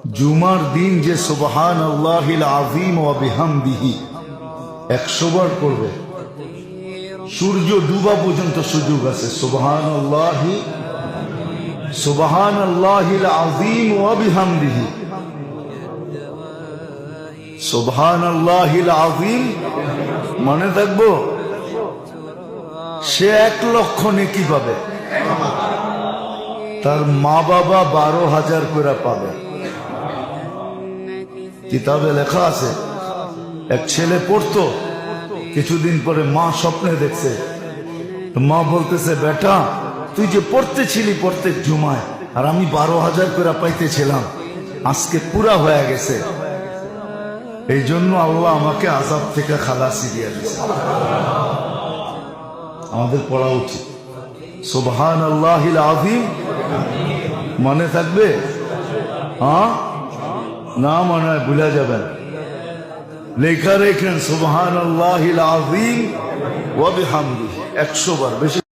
জুমার দিন যে সুবহানাল্লাহিল আযীম ওয়া বিহামদিহি 100 বার করবে, সূর্য ডুবা পর্যন্ত সুযোগ আছে। সুবহানাল্লাহিল আযীম ওয়া বিহামদিহি, সুবহানাল্লাহিল আযীম মনে থাকবো, সে 1 লক্ষ নেকি পাবে, তার মা বাবা 12,000 করে পাবে। কিতাবে লেখা আছে, এক ছেলে পড়তো, কিছুদিন পরে মা স্বপ্নে দেখছে, মা বলতেছে, বেটা তুই যে পড়তেছিলি প্রত্যেক জুমায়, আর আমি 12,000 করে পাইতেছিলাম, আজকে পুরা হয়ে গেছে, এই জন্য আল্লাহ আমাকে আযাব থেকে খালাসি দিয়ে দিয়েছে। আমাদের পড়া উচিত সুবহানাল্লাহিল আযীম। মনে থাকবে? হ্যাঁ, না মনে হয় ভুলে যাবেন, লেখা রেখেন সুবহানাল্লাহিল আযীম ওয়া বিহামদিহি 100 বার। বেশি